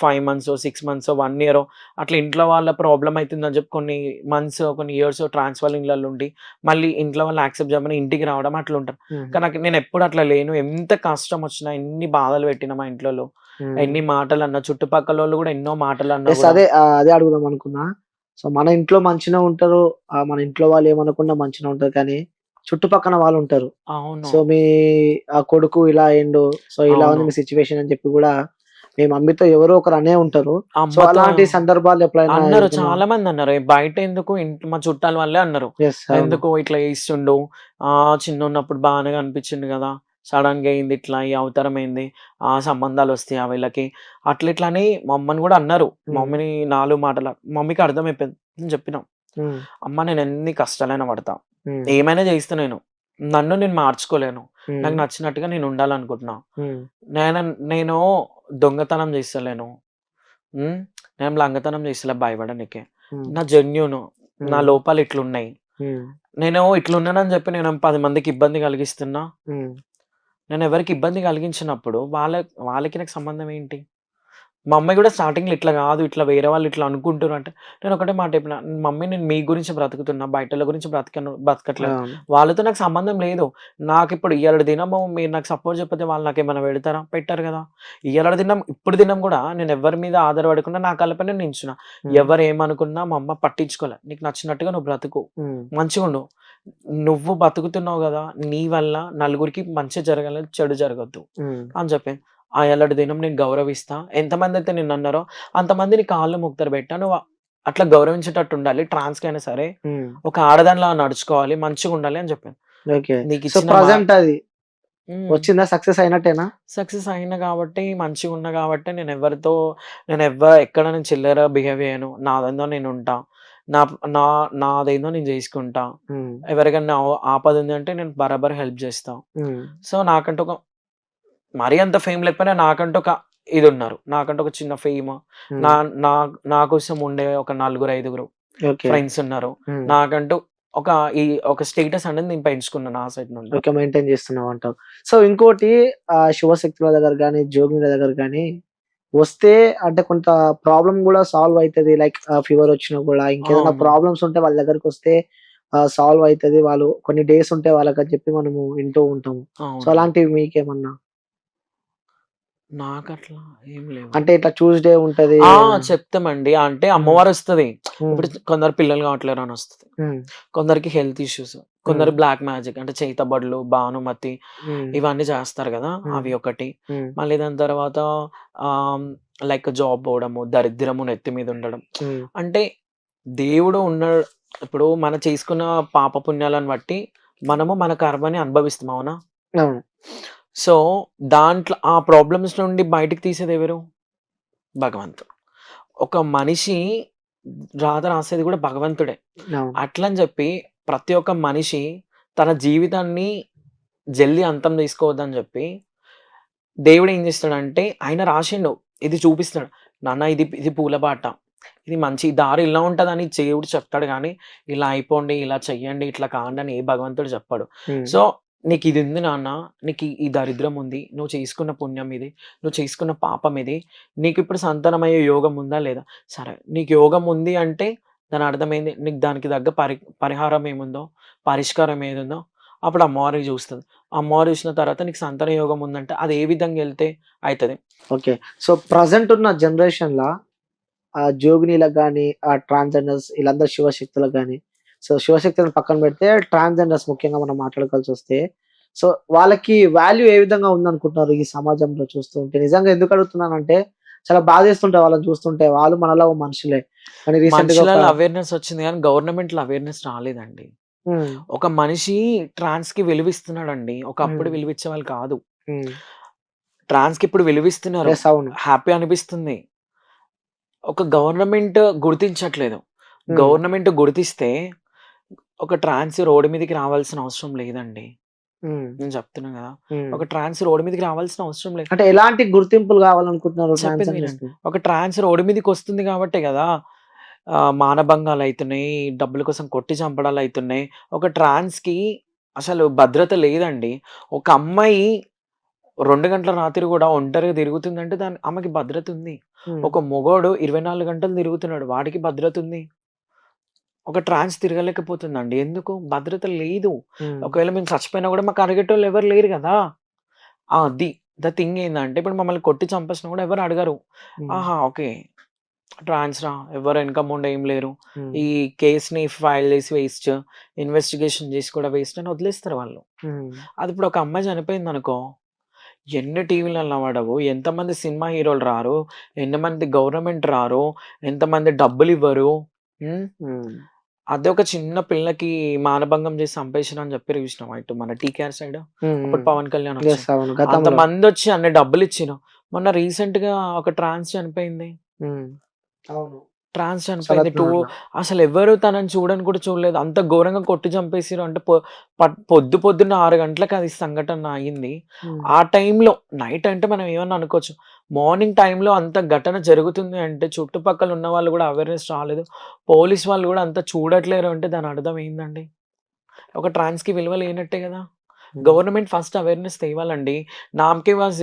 5 మంత్సో, 6 మంత్సో, 1 ఇయరో అట్లా ఇంట్లో వాళ్ళ ప్రాబ్లమ్ అయితుందని చెప్పి కొన్ని మంత్స్, కొన్ని ఇయర్స్ ట్రాన్స్ వాళ్ళ ఇళ్ళల్లో ఉండి, మళ్ళీ ఇంట్లో వాళ్ళు యాక్సెప్ట్ జేయమని ఇంటికి రావడం అట్లుంటారు. హ్మ్. కానీ నేనెప్పుడు అట్లా లేను. ఎంత కష్టమొచ్చినా, ఎన్ని బాధలు పెట్టినా మా ఇంట్లోళ్ళు, హ్మ్. ఎన్ని మాటలన్నా, చుట్టుపక్కలోళ్ళు గూడా ఎన్నో మాటలన్నా యెస్. గూడా అదే అడుగుదాం అనుకున్నా. సో, మన ఇంట్లో మంచినే ఉంటారు. మన ఇంట్లో వాళ్ళు ఏమనకుండా మంచినే ఉంటారు. కానీ చుట్టుపక్కన వాళ్ళుంటారు. అవును. సో, మీ కొడుకు ఇలా అయిండు. సో, ఇలా ఉంది అవును. మీ సిట్యుయేషన్ అని చెప్పి గూడా మీ మమ్మీతో ఎవరో ఒకరు అనే ఉంటారు. సో, అమ్మతో అలాంటి సందర్భాలు ఎప్పుడైనా అన్నారు. ఎదుర్కొన్నావా? చాలా మందన్నారు. బయటెందుకు మా చుట్టాల వాళ్ళే అన్నారు. యెస్. అవును. ఎందుకు ఇట్లా చేస్తుండు? చిన్నగున్నప్పుడు బానే కనిపించిండు గదా! సడెన్‌గా ఏంది ఇట్లా? ఈ అవతారం ఏంది? సంబంధాలొస్తాయా వీళ్ళకి? అట్లా ఇట్లా అని మా అమ్మని గూడా అన్నారు. మా హ్మ్. మమ్మీని 4 మాటలు. మా మమ్మీకి అర్థమైపోయింది. నేను చెప్పినా, హ్మ్. "అమ్మ నేనెన్ని కష్టాలైనా పడతా. హ్మ్. ఏమైనా చేస్తా నేను. నన్ను నేను మార్చుకోలేను. హ్మ్. నాకు నచ్చినట్టుగా నేను ఉండాలనుకుంటున్నా. హ్మ్. నేను దొంగతనం చేస్తలేను. హ్మ్. నేను లంగతనం చేసేలా భయపడనీకే. హ్మ్. నా జెన్యూను. నా హ్మ్. లోపాలు ఇట్లున్నాయి. హ్మ్. నేను ఇట్లున్నానని చెప్పి నేను 10 మందికి ఇబ్బంది కలిగిస్తున్నా. హ్మ్. నేనెవరికి ఇబ్బంది కలిగించినప్పుడు వాళ్ళకి నాకు సంబంధం ఏంటి? మా అమ్మ గూడా స్టార్టింగ్‌లో ఇట్లా గాదు, ఇట్లా వేరే వాళ్ళు ఇట్లా అనుకుంటుర్రు అంటే, నేను ఒకటే మాట చెప్పిన, "మమ్మీ నేను మీ గురించి బ్రతుకుతున్నా, బయటోళ్ళ గురించి బతకట్లేదు. అవును. వాళ్ళతో నాకు సంబంధం లేదు. నాకిప్పుడు ఇయాలటి దినము మీరు నాకు సపోర్ట్ చెప్పితే వాళ్ళు నాకేమన్నా పెడతారా? పెట్టరు గదా! ఇయాలటి దినం ఇప్పుడు దినం గూడా నేను ఎవ్వరి మీద ఆధారపడకుండా నా కాళ్ళ పైన నించున్నా. హ్మ్. ఎవరేమనుకున్నా మా అమ్మ పట్టించుకోలే. నీకు నచ్చినట్టుగా నువ్వు బ్రతుకు. హ్మ్. మంచిగుండు. నువ్వు బతుకుతున్నావు గదా! నీ వల్ల నలుగురికి మంచి జరగాలి, చెడు జరగొద్దు" హ్మ్. అని చెప్పింది. ఆ ఎల్లటి దినం నేను గౌరవిస్తా. ఎంతమందైతే నిన్నన్నారో అంతమంది నీ కాళ్ళు ముక్తారు బెట్టా. నువ్వు అట్లా గౌరవించేటట్టుండాలి. ట్రాన్స్‌కైనా సరే, హ్మ్. ఒక ఆడదానిలా నడుచుకోవాలి, మంచిగుండాలి అని జెప్పాను. ఓకే. సో, నీకిచ్చిన మా ప్రెజెంట్ అది హ్మ్. వచ్చిందా? సక్సెస్ అయినట్టేనా? సక్సెస్ అయినా గాబట్టి, మంచిగున్నా గాబట్టే ఎక్కడ నేను చిల్లర బిహేవ్ జేయను. నాదేందో నేనుంటా. నా నా నాదేందో నేను జేసుకుంటా. హ్మ్. ఎవరికన్నా ఆపదుంది అంటే నేను బరాబర్ హెల్ప్ జేస్తా. హ్మ్. సో, నాకంటూ ఒక మరీ అంత ఫేమ్ లేకపోయినా నాకంటూ ఒక ఇదున్నారు. నాకంటూ ఒక చిన్న ఫేమ్. నా హ్మ్. నా నా కోసం ఉండే ఒక నలుగురు, ఐదుగురు ఓకే. ఫ్రెండ్స్ ఉన్నారు. హ్మ్. నాకంటూ ఒక ఈ ఒక స్టేటస్ అనేది నేను పెంచుకున్నా నా సైడ్ నుండి. ఓకే. మెయింటైన్ చేస్తున్నావంటావు. సో, ఇంకోటి శివశక్తుల దగ్గర గాని, జోగినుల దగ్గర గాని వస్తే అంటే కొంత ప్రాబ్లమ్ గూడా సాల్వ్ అయితది. లైక్ ఫీవరొచ్చినా గూడా ఇంకేదైనా అవును. ప్రాబ్లమ్స్ ఉంటే వాళ్ళ దగ్గరికొస్తే సాల్వ్ అయితది. వాళ్ళు కొన్ని డేస్ ఉంటే వాళ్ళకని చెప్పి మనము వింటూ ఉంటాము. సో, అవును. అలాంటివి మీకేమన్నా? నాకట్లా ఏం లేవు. అంటే ఇట్లా ట్యూస్‌డే ఉంటది. ఆ! చెప్తామండి. అంటే హ్మ్. అమ్మవారొస్తది. హ్మ్. ఇప్పుడు కొందరు పిల్లలు కావట్లేరనొస్తది. హ్మ్. కొందరికి హెల్త్ ఇష్యూస్. హ్మ్. కొందరు బ్లాక్ మ్యాజిక్ అంటే చేతబడులు, భానుమతి హ్మ్. ఇవన్నీ చేస్తారు గదా! హ్మ్. అవి ఒకటి. హ్మ్. మళ్ళీ దాని తర్వాత ఆహ్, లైక్ జాబ్ పోవడము, దరిద్రము నెత్తి మీద ఉండడం. హ్మ్. అంటే దేవుడు ఉన్నాడు. ఇప్పుడు మనం చేసుకున్న పాప పుణ్యాలను బట్టి మనము మన కర్మని అనుభవిస్తాం. అవునా? అవును. సో, దాంట్లో ఆ ప్రాబ్లమ్స్ నుండి బయటికి తీసేదెవరు? భగవంతుడు. ఒక మనిషి రాత రాసేది గూడా భగవంతుడే. అవును. అట్లని జెప్పి ప్రతి ఒక్క మనిషి తన జీవితాన్ని జల్ది అంతం జేసుకోవద్దని జెప్పి, దేవుడేం జేస్తాడంటే ఆయన రాశిండు. ఇది చూపిస్తాడు. నాన్న ఇది ఇది పూల బాట. ఇది మంచి దారి ఇలా ఉంటదని దేవుడు చెప్తాడు గానీ, ఇలా అయిపోండి, ఇలా చెయ్యండి, ఇట్లా కాండి అని ఏ భగవంతుడు చెప్పడు. హ్మ్. సో, నీకిదుంది నాన్న, నీకీ ఈ దరిద్రం ఉంది. నువ్వు చేసుకున్న పుణ్యం ఇది. నువ్వు చేసుకున్న పాపం ఇది. నీకిప్పుడు సంతానమయ్యే యోగం ఉందా? లేదా? సరే. నీకు యోగం ఉంది అంటే దాని అర్థమేంది? నీకు దానికి తగ్గ పరిహారం ఏముందో, పరిష్కారం ఏదుందో అప్పుడు అమ్మవారు జూస్తది. అమ్మవారు జూసిన తర్వాత నీకు సంతాన యోగం ఉందంటే అది ఏ విధంగా ఎళ్తే అయితది. ఓకే. సో, ప్రెజెంట్ ఉన్న జనరేషన్‌ల జోగినీలకు గాని, ట్రాన్స్‌జెండర్స్ ఈళ్ళందరూ శివశక్తులకు గాని, సో, శివశక్తులను పక్కన పెడితే ట్రాన్స్‌జెండర్స్ ముఖ్యంగా మనం మాట్లాడుకోవాల్సొస్తే, సో, వాళ్ళకి వాల్యూ ఏ విధంగా ఉందనుకుంటున్నారు ఈ సమాజంలో చూస్తూ ఉంటే? నిజంగా ఎందుకు అడుగుతున్నానంటే, చాలా బాధేస్తుంటది వాళ్ళని చూస్తుంటే. వాళ్ళు మనలా ఓ మనుషులే. కానీ రీసెంట్‌గా ఒక మనుషులలో అవేర్‌నెస్ వచ్చింది గానీ, గవర్నమెంట్‌లో అవేర్‌నెస్ రాలేదండి. హ్మ్. ఒక మనిషి ట్రాన్స్‌కి విలువిస్తున్నాడండి. ఒకప్పుడు హ్మ్. విలువిచ్చేవాళ్ళు కాదు. హ్మ్. ట్రాన్స్‌కి ఇప్పుడు విలువిస్తున్నారు. యెస్. అవును. హ్యాపీ అనిపిస్తుంది. ఒక గవర్నమెంట్ గుర్తించట్లేదు. హ్మ్. గవర్నమెంట్ గుర్తిస్తే ఒక ట్రాన్స్ రోడ్డు మీదకి రావాల్సిన అవసరం లేదండి. హ్మ్. నేను చెప్తున్నా గదా! హ్మ్. ఒక ట్రాన్స్ రోడ్డు మీదకి రావాల్సిన అవసరం లేదు. అంటే ఎలాంటి గుర్తింపులు గావాలనుకుంటున్నారు చెప్పింది వినండి. ట్రాన్స్‌జెండర్స్‌కి? ఒక ట్రాన్స్ రోడ్డు మీదకొస్తుంది గాబట్టే గదా! మానభంగాలయితున్నాయి. డబ్బుల కోసం కొట్టి చంపడాలయితున్నాయి. ఒక ట్రాన్స్‌కి అసలు భద్రత లేదండి. ఒక అమ్మాయి 2 గంటల రాత్రి గూడా ఒంటరిగా తిరుగుతుందంటే ఆమెకి భద్రతుంది. హ్మ్. ఒక మొగోడు 24 గంటలు తిరుగుతున్నాడు. వాడికి భద్రతుంది. ఒక ట్రాన్స్ తిరగలేకపోతుందండి. ఎందుకు? భద్రత లేదు. హ్మ్. ఒకవేళ మేము చచ్చిపోయినా గూడా మాకు అడిగేటోళ్ళు ఎవరు లేరు గదా! ఆ! ద థింగ్ ఏందంటే ఇప్పుడు మమ్మల్ని కొట్టి చంపేసినా గూడా ఎవరు అడగరు. హ్మ్. ఆహా! ఓకే. ట్రాన్స్‌రా ఎవరు ఎనకముందు ఏం లేరు. హ్మ్. ఈ కేస్‌ని ఫైల్ చేసి వేస్ట్. ఇన్వెస్టిగేషన్ చేసి కూడా వేస్ట్ అని వదిలేస్తారు వాళ్ళు. హ్మ్. అది ఇప్పుడు ఒక అమ్మాయి చనిపోయిందనుకో, ఎన్ని టీవీలలో పడవు, ఎంతమంది సినిమా హీరోలు రారు, ఎంతమంది గవర్నమెంట్ రారు, ఎంతమంది డబ్బులివ్వరు. హ్మ్. హ్మ్. అదే ఒక చిన్న పిల్లకి మానభంగం చేసి చంపేసిర్రని చెప్పిర్రు చూసినావా ఇటు మన టీకేఆర్ సైడ్. హ్మ్. అప్పుడు హ్మ్. పవన్ కళ్యాణ్ యెస్. వచ్చారు. అవును. గతంలో. అంతమందొచ్చి అన్ని డబ్బులిచ్చిర్రు. మొన్న రీసెంట్‌గా ఒక ట్రాన్స్ చనిపోయింది. హ్మ్. అవును. ట్రాన్స్ చనిపోయింది. శరత్ నగర్‌లో. అసలెవ్వరు తనని చూడని కూడా చూడలేదు. అంత ఘోరంగా కొట్టి చంపేసిర్రు అంటే పొద్దున్న 6 గంటలకు అది సంఘటన అయింది. హ్మ్. ఆ టైంలో నైట్ అంటే మనం ఏమన్నా అనుకోవచ్చు. మార్నింగ్ టైంలో అంత ఘటన జరుగుతుంది అంటే చుట్టుపక్కల ఉన్న వాళ్ళు కూడా అవేర్‌నెస్ రాలేదు. పోలీస్ వాళ్ళు కూడా అంత చూడట్లేరు అంటే దాని అర్థం ఏందండి? ఒక ట్రాన్స్‌కి విలువ లేనట్టే గదా! హ్మ్. గవర్నమెంట్ ఫస్ట్ అవేర్‌నెస్ తేవాలండి. నామ్‌కే వాస్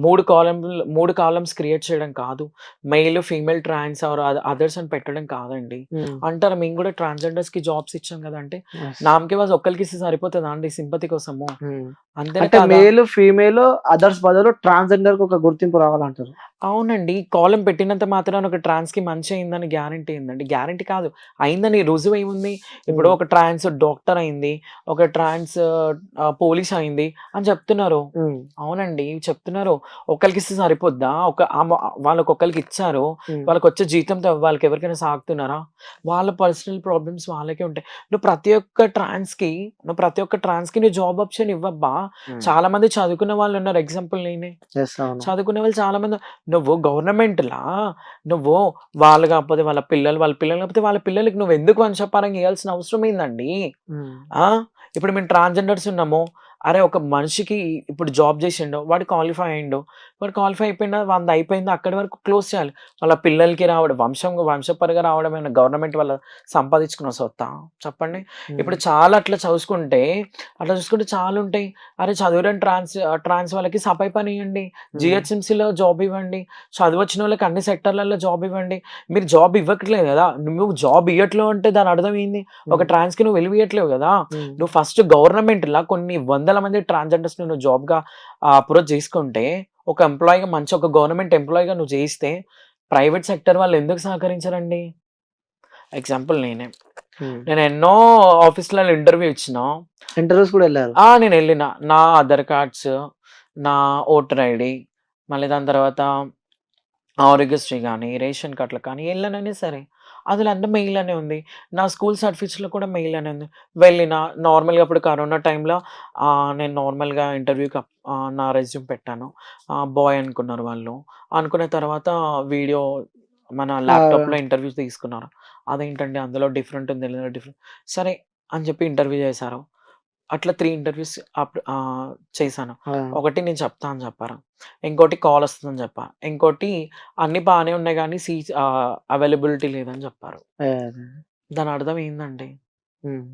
3 కాలమ్స్ క్రియేట్ చేయడం కాదు. Male, female trans or others అని పెట్టడం కాదండి. హ్మ్. అంటారు మేము గూడా ట్రాన్స్‌జెండర్స్‌కి జాబ్స్ ఇచ్చాం గదా! అంటే యెస్. నామ్‌కే వాస్ ఒక్కళ్ళకిస్తే సరిపోతదా అండి సింపతి కోసము? హ్మ్. అంతేనా అంటే కాదా? మేల్, ఫీమేల్, అదర్స్ బదులు ట్రాన్స్‌జెండర్‌కి ఒక గుర్తింపు రావాలంటారు. అవునండి. కాలమ్ పెట్టినంత మాత్రాన ఒక ట్రాన్స్‌కి మంచి అయిందని గ్యారంటీ ఏందండి? గ్యారంటీ కాదు. అయిందని రుజువేముంది? ఇప్పుడు హ్మ్. ఒక ట్రాన్స్ డాక్టర్ అయింది. ఒక ట్రాన్స్ పోలీస్ అయింది అని చెప్తున్నారు. హ్మ్. అవునండి. చెప్తున్నారు. ఒకళ్ళకిస్తే సరిపోద్దా? వాళ్ళకొక్కళ్ళకి ఇచ్చారు. హ్మ్. వాళ్ళకొచ్చే జీతంతో వాళ్ళకెవరికైనా సాకుతున్నారా? వాళ్ళ పర్సనల్ ప్రాబ్లమ్స్ వాళ్ళకే ఉంటాయి. నువ్వు ప్రతి ఒక్క ట్రాన్స్‌కి నువ్వు జాబ్ ఆప్షన్ ఇవ్వబ్బా! హ్మ్. చాలా మంది చదువుకున్న వాళ్ళున్నారు. ఎగ్జాంపుల్ నేనే. యెస్. అవును. చదువుకునే వాళ్ళు చాలా మంది నువ్వు గవర్నమెంట్‌లా నువ్వు వాళ్ళు కాకపోతే వాళ్ళ పిల్లలు కాకపోతే వాళ్ళ పిల్లలకి నువ్వెందుకు వంశపారంగా ఇయ్యాల్సిన అవసరం ఏందండి? హ్మ్. ఆ! ఇప్పుడు మేము ట్రాన్స్‌జెండర్స్ ఉన్నాము. అరే! ఒక మనిషికి ఇప్పుడు జాబ్ చేసిండు. వాడు క్వాలిఫై అయిండు. వాడు క్వాలిఫై అయిపోయిందా? వానిది అయిపోయిందా? అక్కడి వరకు క్లోజ్ చేయాలి. వాళ్ళ పిల్లలకి రావడం వంశపరంగా రావడమేనా గవర్నమెంట్ వాళ్ళ సంపాదించుకున్న సొత్తా? చెప్పండి. హ్మ్. ఇప్పుడు చాలా అట్లా చూసుకుంటే చాలుంటాయి. అరే! చదువురాని ట్రాన్స్ వాళ్ళకి సఫాయి పని ఇయ్యండి. హ్మ్. జీహెచ్ఎంసీలో జాబ్ ఇవ్వండి. చదువొచ్చినోళ్ళకి అన్ని సెక్టార్‌లలో జాబ్ ఇవ్వండి. మీరు జాబ్ ఇవ్వట్లేదు గదా! నువ్వు జాబ్ ఇయ్యట్లేవు అంటే దాని అర్థం ఏంది? ఒక హ్మ్. ట్రాన్స్‌కి నువ్వు విలువ ఇయ్యట్లేవు గదా! హ్మ్. నువ్వు ఫస్ట్ గవర్నమెంట్‌లా కొన్ని వందల మంది ట్రాన్స్‌జెండర్స్‌ని నువ్వు జాబ్‌గా అప్రోచ్ చేసుకుంటే, ఒక గవర్నమెంట్ ఎంప్లాయీగా నువ్వు చేయిస్తే, ప్రైవేట్ సెక్టార్ వాళ్ళు ఎందుకు సహకరించరండి? ఎగ్జాంపుల్ నేనే. హ్మ్. నేను ఎన్నో ఆఫీస్‌లలో ఇంటర్వ్యూ ఇచ్చినా. ఇంటర్వ్యూస్ కూడా ఎళ్లారు. నేనెళ్ళిన. నా ఆధార్ కార్డ్స్, నా ఓటర్ ఐడీ, మళ్ళీ దాని తర్వాత ఆరోగ్యశ్రీ గానీ, రేషన్ కార్డ్‌లకు కానీ ఎళ్ళనైనా సరే, అందులో అంతా మెయిల్ అనే ఉంది. నా స్కూల్ సర్టిఫికేట్స్‌లో కూడా మెయిల్ అనే ఉంది. వెళ్ళిన నార్మల్‌గా అప్పుడు కరోనా టైంలో నేను నార్మల్‌గా నా రెజ్యూమ్ పెట్టాను. బాయ్ అనుకున్నారు వాళ్ళు. అనుకున్న తర్వాత వీడియో మన ఆ! ల్యాప్‌టాప్‌లో ఇంటర్వ్యూ తీసుకున్నారు. అదేంటండి అందులో డిఫరెంట్ ఉంది, ఇందులో డిఫరెంట్ సరే అని చెప్పి ఇంటర్వ్యూ చేశారు. అట్లా 3 ఇంటర్వ్యూస్ చేశాను. ఆ! ఒకటి నేను చెప్తా అని చెప్పారు. ఇంకోటి కాలొస్తదని జెప్పా. ఇంకోటి అన్నీ బానే ఉన్నాయి గానీ అవైలబిలిటీ లేదని జెప్పారు. అదే. దాని అర్థం ఏందండి? హ్మ్.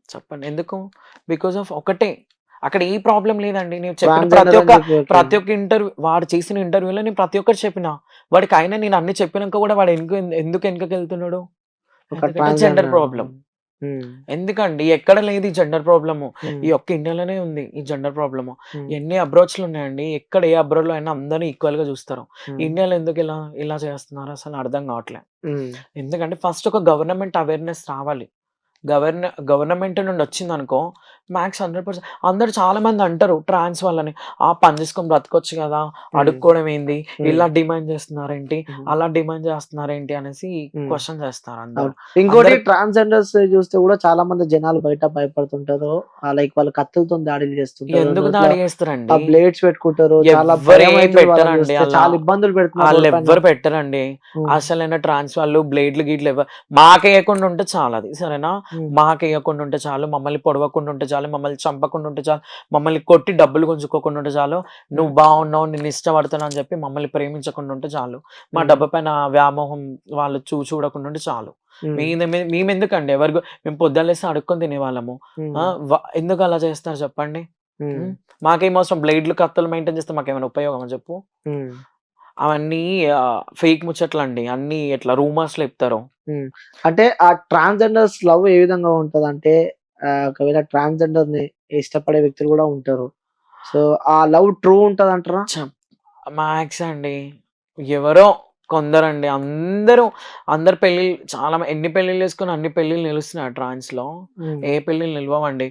చెప్పండి. ఎందుకు? బికాజ్ ఆఫ్ ఒకటే. అక్కడ ఏ ప్రాబ్లమ్ లేదండి. నేను చెప్పిన ట్రాన్స్‌జెండర్ అని చెప్పి ఓకే. ప్రతి ఒక్క వాడు చేసిన ఇంటర్వ్యూలో నేను ప్రతి ఒక్కటి చెప్పినా. వాడికయినా నేను అన్ని చెప్పినంక గూడా వాడు ఎందుకు ఎనకకెళ్తున్నాడు? ఒక ఎందుకంటే జెండర్ ట్రాన్స్‌జెండర్. ప్రాబ్లమ్. హ్మ్. ఎందుకండి? ఎక్కడ లేదు ఈ జెండర్ ప్రాబ్లము. హ్మ్. ఈ ఒక్క ఇండియాలోనే ఉంది ఈ జెండర్ ప్రాబ్లము. హ్మ్. ఎన్ని అబ్రాడ్స్‌లున్నాయండి. ఎక్కడ ఏ అబ్రాడ్‌లో అయినా అందరిని ఈక్వల్‌గా చూస్తారు. హ్మ్. ఇండియాలో ఎందుకు ఇలా చేస్తున్నారు అసలు అర్థం కావట్లే. హ్మ్. ఎందుకంటే ఫస్ట్ ఒక గవర్నమెంట్ అవేర్‌నెస్ రావాలి. గవర్నమెంట్ నుండి వచ్చిందనుకో మ్యాక్స్ 100% అందరూ చాలామంది అంటారు ట్రాన్స్ వాళ్ళని. పని చేసుకొని బ్రతకొచ్చు గదా! హ్మ్. అడుక్కోవడం ఏంది? హ్మ్. ఇలా డిమాండ్ చేస్తున్నారేంటి? హ్మ్. అలా డిమాండ్ చేస్తున్నారేంటి? అనేసి హ్మ్. క్వెషన్ చేస్తారు అందరూ. అవును. ఇంకోటి అందరూ ట్రాన్స్‌జెండర్స్ చూస్తే గూడా చాలా మంది జనాలు బయట భయపడుతుంటారు. లైక్ వాళ్ళు కత్తులతోని దాడులు చేస్తుంటారు. ఎందుకు నోట్లో దాడి చేస్తారండి? బ్లేడ్స్ పెట్టుకుంటారు. చాలా ఎవ్వరేం భయమైతది వాళ్ళని పెట్టరండి చూస్తే. అలా. చాలా ఇబ్బందులు పెడుతున్నారు రోడ్ పైన. ఆళ్ళెవ్వరు పెట్టరండి. హ్మ్. అసలైన ట్రాన్స్ వాళ్ళు బ్లేడ్లు గిట్ల మాకేయకుండా ఉంటే చాలది. సరేనా? హ్మ్. మాకేయకుండా ఉంటే చాలు. మమ్మల్ని పొడవకుండా ఉంటే చాలు. మమ్మల్ని చంపకుండా ఉంటే చాలు. మమ్మల్ని కొట్టి డబ్బులు గుంజుకోకుండా ఉంటే చాలు. హ్మ్. నువ్వు బాగున్నావు, నిన్ను ఇష్టపడుతున్నా అని చెప్పి మమ్మల్ని ప్రేమించకుండా ఉంటే చాలు. మా హ్మ్. డబ్బు పైన వ్యామోహం వాళ్ళు చూడకుండా ఉంటే చాలు. హ్మ్. మేమెందుకండి మేము పొద్దున్న లేసి అడుక్కొని తినేవాళ్ళము. ఆ! హ్మ్. ఎందుకలా చేస్తారు చెప్పండి? హ్మ్. హ్మ్. మాకేమవసరం బ్లేడ్లు, కత్తులు మెయింటైన్ చేస్తే మాకేమైనా ఉపయోగమా చెప్పు? హ్మ్. అవన్నీ ఫేక్ ముచ్చట్లండి. అన్నీ ఇట్లా రూమర్స్‌లో చెప్తారు. హ్మ్. అంటే ఆ ట్రాన్స్‌జెండర్స్ లవ్ ఏ విధంగా ఉంటదంటే ఒకవేళ ట్రాన్స్‌జెండర్‌ని ఇష్టపడే వ్యక్తులు గూడా ఉంటారు. సో, ఆ లవ్ ట్రూ ఉంటదంటారా? చెప్ మ్యాక్స్ అండి. ఎవరో కొందరండి. అందరు పెళ్ళిళ్ళు ఎన్ని పెళ్ళిళ్ళు చేసుకొని అన్ని పెళ్ళిళ్ళు నిలుస్తున్నాయా ట్రాన్స్‌లో? హ్మ్. ఏ పెళ్ళిళ్ళు నిలవవండి.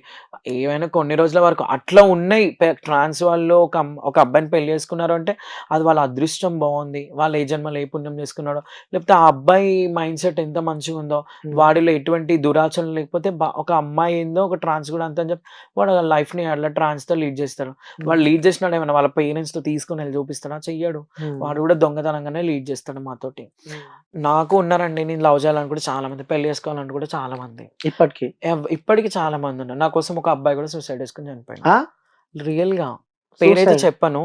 ఏవైనా కొన్ని రోజుల వరకు అట్లా ఉన్నాయి. ట్రాన్స్ వాళ్ళు ఒక అబ్బాయిని పెళ్లి చేసుకున్నారు అంటే అది వాళ్ళ అదృష్టం బావుంది. వాళ్ళు ఏ జన్మలో ఏ పుణ్యం చేసుకున్నాడో, లేకపోతే ఆ అబ్బాయి మైండ్‌సెట్ ఎంత మంచిగుందో, హ్మ్. వాడిలో ఎటువంటి దురాచరణ లేకపోతే ఒక అమ్మాయి ఏందో ఒక ట్రాన్స్ కూడా అంతే అని చెప్పి వాడు లైఫ్‌ని అట్లా ట్రాన్స్‌తో లీడ్ చేస్తారు. హ్మ్. వాడు లీడ్ చేసినాడేమన్నా వాళ్ళ పేరెంట్స్‌తో తీసుకొనెళ్లి చూపిస్తాడా? చెయ్యడు. హ్మ్. వాడు కూడా దొంగతనంగానే లీడ్ చేస్తాడు. చేస్తాడు మాతోటి. నాకు ఉన్నారండి, నేను లవ్ చేయాలని కూడా చాలా మంది, పెళ్లి చేసుకోవాలని కూడా చాలా మంది. ఇప్పటికి ఇప్పటికి చాలా మంది ఉన్నారు. నా కోసం ఒక అబ్బాయి కూడా సూసైడ్ చేసుకొని చనిపోయాడు. ఆ రియల్‌గా. పేరైతే సూసైడ్ చెప్పను.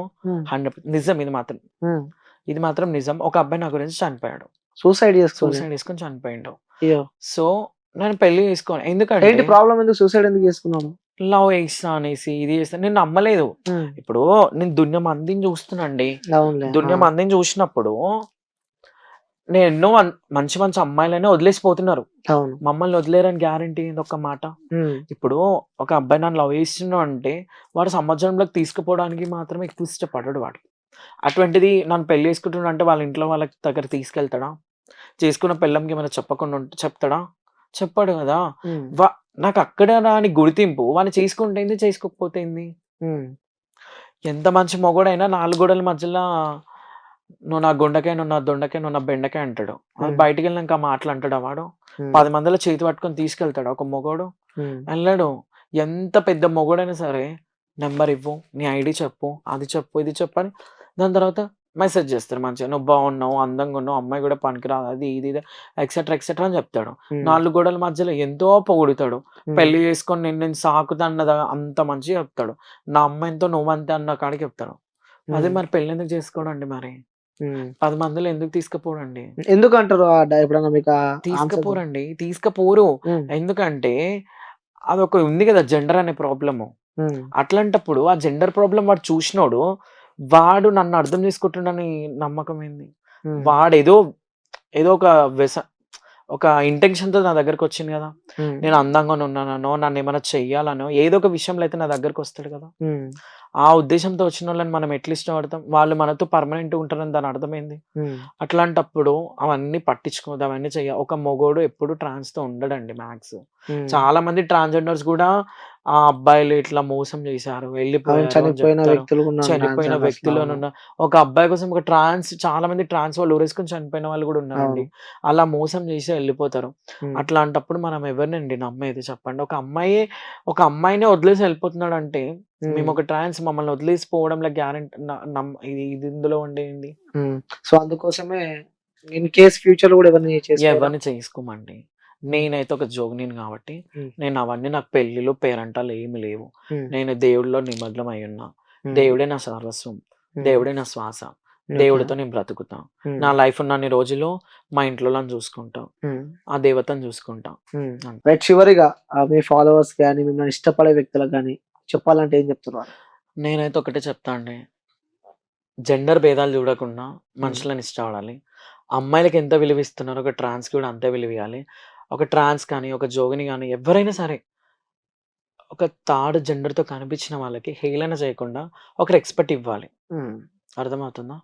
100 నిజం ఇది మాత్రం. ఇది మాత్రం నిజం. ఒక అబ్బాయి నా గురించి చనిపోయాడు. సూసైడ్ చేసుకొని సూసైడ్ చేసుకొని చనిపోయిండు. అయ్యో సో, నేను పెళ్లి చేసుకోను. ఎందుకంటే ఏంటి ప్రాబ్లం, ఎందుకు సూసైడ్ ఎందుకు చేసుకున్నాను? లవ్ చేస్తా అనేసి, ఇది చేస్తా నేను నమ్మలేదు. ఇప్పుడు నేను దునియా మందిని చూస్తున్నానండి. అవునులే దునియా మందిని చూసినప్పుడు నేను ఎన్నో మంచి మంచి అమ్మాయిలనే వదిలేసిపోతున్నారు. అవును మమ్మల్ని వదిలేరని గ్యారంటీ ఏంది ఒక్క మాట? ఇప్పుడు ఒక అబ్బాయి నన్ను లవ్ చేస్తున్నాడు అంటే వాడు సంవత్సరంలోకి తీసుకుపోవడానికి మాత్రమే ఎక్కువ ఇష్టపడడు వాడు. అటువంటిది నన్ను పెళ్లి చేసుకుంటున్నా అంటే వాళ్ళ ఇంట్లో వాళ్ళ దగ్గర తీసుకెళ్తాడా? చేసుకున్న పెళ్ళంకి ఏమైనా చెప్పకుండా చెప్తాడా? చెప్పడు కదా! వ నాకు అక్కడ రాని గుర్తింపు వాడిని చేసుకుంటే ఏంది, చేసుకోకపోతే ఏంది? ఎంత మంచి మొగోడైనా 4 గోడల మధ్యలో నువ్వు నా గుండెకాయ, నువ్వు నా దొండకాయ, నువ్వు నా బెండకాయ అంటాడు. బయటికెళ్ళినాక ఆ మాటలు అంటాడా వాడు? 10 మందిలో చేతి పట్టుకొని తీసుకెళ్తాడా ఒక మొగోడు? వెళ్ళడు. ఎంత పెద్ద మొగోడైనా సరే నంబర్ ఇవ్వు, నీ ఐడీ చెప్పు, అది చెప్పు, ఇది చెప్పు అని దాని తర్వాత మెసేజ్ చేస్తారు మంచిగా. నువ్వు బాగున్నావు, అందంగా ఉన్నావు, అమ్మాయి కూడా పనికిరాదు, అది ఇది ఇది ఎక్సెట్రా ఎక్సెట్రా అని చెప్తాడు. 4 గోడల మధ్యలో ఎంతో పొగుడుతాడు. పెళ్లి చేసుకొని నేను సాకుతా అన్నదా అంత మంచిగా చెప్తాడు. నా అమ్మాయితో నువ్వంతే అన్న కాడికి చెప్తాడు. అదే మరి పెళ్లి ఎందుకు చేసుకోడండి మరి? 10 మందిలో ఎందుకు తీసుకుపోడండి? ఎందుకు అంటారు? ఎప్పుడన్నా మీకు తీసుకపోరండి. తీసుకపోరు. ఎందుకంటే అదొక ఉంది కదా జెండర్ అనే ప్రాబ్లము. అట్లాంటప్పుడు ఆ జెండర్ ప్రాబ్లమ్ వాడు చూసినోడు, వాడు నన్ను అర్థం చేసుకుంటుండని నమ్మకం ఏంది? వాడేదో ఏదో ఒక ఒక ఇంటెన్షన్‌తో నా దగ్గరకొచ్చిండు గదా! నేను అందంగానే ఉన్నాననో, నన్నేమన్నా చెయ్యాలనో, ఏదో ఒక విషయంలో అయితే నా దగ్గరకొస్తాడు గదా! ఆ ఉద్దేశంతో వచ్చినోళ్ళని మనం ఎట్లా ఇష్టపడతాం? వాళ్ళు మనతో పర్మనెంట్‌గా ఉంటారని దాని అర్థమేంది? అట్లాంటప్పుడు అవన్నీ పట్టించుకోవద్దు. అవన్నీ ఒక మొగోడు ఎప్పుడు ట్రాన్స్‌తో ఉండడండి మ్యాక్స్. చాలా మంది ట్రాన్స్‌జెండర్స్ గూడా ఆ అబ్బాయిలు ఇట్లా మోసం చేశారు, వెళ్ళిపోయారు అని చనిపోయిన చెప్తారు. వ్యక్తులు కూడా ఉన్నారు చనిపోయిన ట్రాన్స్‌జెండర్స్‌లో. వ్యక్తులనున్న ఒక అబ్బాయి కోసం ఒక చాలా మంది ట్రాన్స్ వాళ్ళు ఊరేసుకొని చనిపోయిన వాళ్ళు గూడా ఉన్నారండి. అవును. అలా మోసం చేసి వెళ్ళిపోతారు. అట్లాంటప్పుడు మనం ఎవరినండి నమ్మేది చెప్పండి? ఒక అమ్మాయినే వదిలేసి వెళ్ళిపోతున్నాడంటే, మేము ఒక ట్రాన్స్ మమ్మల్ని వదిలేసిపోవడంలో గ్యారంటీ ఇది ఇది ఇందులో ఉండేంది? సో, అందుకోసమే ఇన్ కేస్ ఫ్యూచర్‌లో కూడా ఎవరిని చేసుకోమండి. నేనైతే ఒక జోగినిని కాబట్టి నేను అవన్నీ, నాకు పెళ్ళిళ్ళు, పేరంటాలు ఏమి లేవు. నేను దేవుడిలో నిమగ్నం అయ్యున్నా. దేవుడే నా సర్వస్వం. దేవుడే నా శ్వాస. దేవుడితో నేను బ్రతుకుతా. నా లైఫ్ ఉన్నన్ని రోజులు మా ఇంట్లోలని చూసుకుంటా. ఆ దేవతని చూసుకుంటా. రైట్. చివరిగా మీ ఫాలోవర్స్ గాని, మిమ్మల్ని ఇష్టపడే వ్యక్తులకు గాని చెప్పాలంటే ఏం చెప్తారు? నేనైతే ఒకటే చెప్తా అండి. జెండర్ భేదాలు చూడకుండా మనుషులని ఇష్టపడాలి. అమ్మాయిలకి ఎంత విలువ ఇస్తున్నారో ఒక ట్రాన్స్‌కి కూడా అంతే విలువ ఇయ్యాలి. ఒక ట్రాన్స్ కానీ, ఒక జోగిని గాని ఎవ్వరైనా సరే ఒక థర్డ్ జెండర్‌తో కనిపించిన వాళ్ళకి హేళన చేయకుండా ఒక రెస్పెక్ట్ ఇవ్వాలి. అర్థమవుతుందా?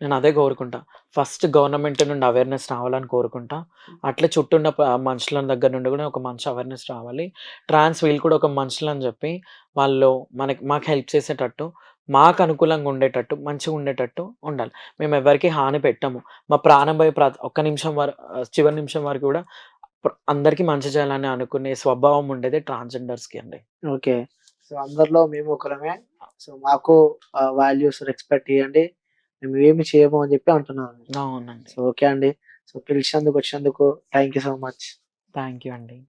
నేను అదే కోరుకుంటా. ఫస్ట్ గవర్నమెంట్ నుండి అవేర్‌నెస్ రావాలని కోరుకుంటా. అట్లే చుట్టూ ఉన్న మనుషుల దగ్గర నుండి కూడా ఒక మంచి అవేర్‌నెస్ రావాలి. ట్రాన్స్ వీళ్ళు కూడా ఒక మనుషులని చెప్పి వాళ్ళు మాకు హెల్ప్ చేసేటట్టు, మాకు అనుకూలంగా ఉండేటట్టు, మంచిగా ఉండేటట్టు ఉండాలి. మేము ఎవరికీ హాని పెట్టము. మా ప్రాణం పోయే ఒక్క నిమిషం చివరి నిమిషం వరకు కూడా అందరికి మంచి చేయాలని అనుకునే స్వభావం ఉండేదే ట్రాన్స్‌జెండర్స్‌కి అండి. ఓకే. సో, అందరిలో మేము ఒకరమే. సో, మాకు వాల్యూస్, రెస్పెక్ట్ ఇయ్యండి. మేము ఏమి చేయము అని చెప్పి అంటున్నారు. అవునండి. సో, ఓకే అండి. సో, పిలిచినందుకు, వచ్చినందుకు thank you so much. Thank you అండి.